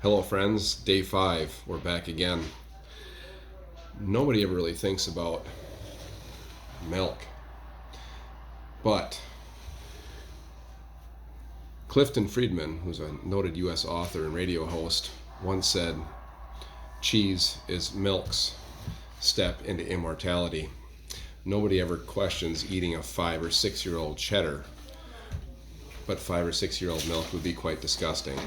Hello friends, day 5, we're back again. Nobody ever really thinks about milk, but Clifton Friedman, who's a noted US author and radio host, once said, cheese is milk's step into immortality. Nobody ever questions eating a 5 or 6 year old cheddar, but 5 or 6 year old milk would be quite disgusting.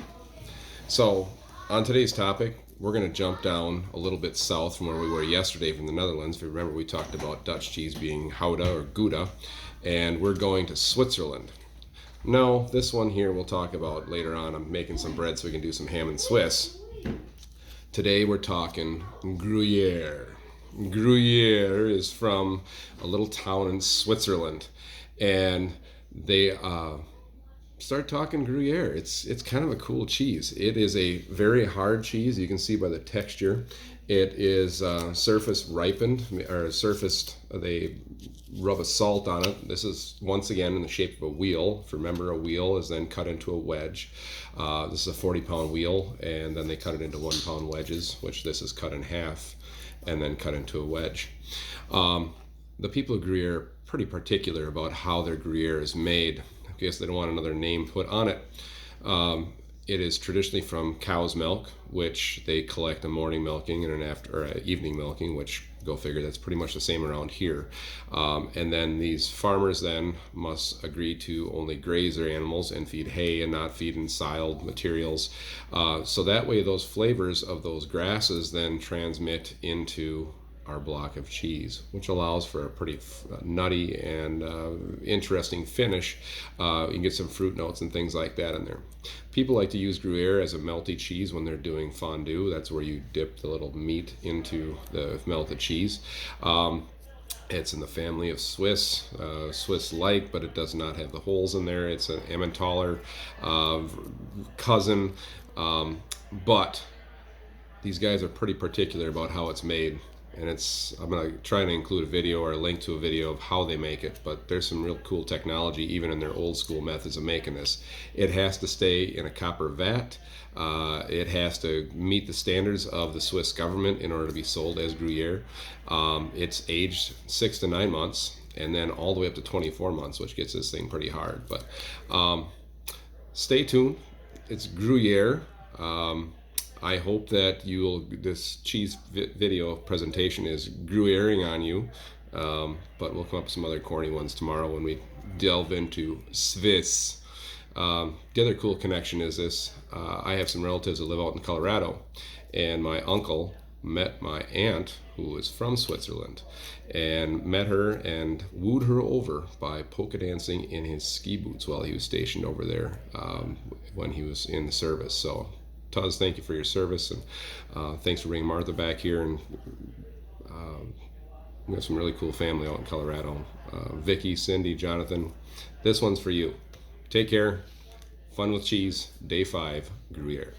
So, on today's topic, we're going to jump down a little bit south from where we were yesterday from the Netherlands. If you remember, we talked about Dutch cheese being Gouda or Gouda, and we're going to Switzerland. No, this one here we'll talk about later on. I'm making some bread so we can do some ham and Swiss. Today we're talking gruyere. Gruyere is from a little town in Switzerland, and they start talking gruyere. It's kind of a cool cheese. It is a very hard cheese. You can see by the texture. It is surface ripened or surfaced. They rub a salt on it. This is once again in the shape of a wheel. If you remember, a wheel is then cut into a wedge. This is a 40-pound wheel, and then they cut it into 1-pound wedges, which this is cut in half and then cut into a wedge. The people of Gruyere are pretty particular about how their Gruyere is made. I guess they don't want another name put on it. It is traditionally from cow's milk, which they collect a morning milking and an evening milking, which, go figure, that's pretty much the same around here. And then these farmers then must agree to only graze their animals and feed hay and not feed in siled materials. So that way those flavors of those grasses then transmit into our block of cheese, which allows for a pretty nutty and interesting finish. You can get some fruit notes and things like that in there. People like to use Gruyere as a melty cheese when they're doing fondue. That's where you dip the little meat into the melted cheese. It's in the family of Swiss, Swiss-like, but it does not have the holes in there. It's an Emmentaler cousin, but these guys are pretty particular about how it's made. And I'm going to try to include a video or a link to a video of how they make it, but there's some real cool technology even in their old school methods of making this. It has to stay in a copper vat. It has to meet the standards of the Swiss government in order to be sold as Gruyere. It's aged 6 to 9 months, and then all the way up to 24 months, which gets this thing pretty hard. But stay tuned. It's Gruyere. I hope that this cheese video presentation is gruyering on you, but we'll come up with some other corny ones tomorrow when we delve into Swiss. The other cool connection is this. I have some relatives that live out in Colorado, and my uncle met my aunt, who is from Switzerland, and met her and wooed her over by polka dancing in his ski boots while he was stationed over there when he was in the service. So Tuz, thank you for your service, and thanks for bringing Martha back here. And we have some really cool family out in Colorado. Vicky, Cindy, Jonathan, this one's for you. Take care. Fun with cheese. Day 5, Gruyere.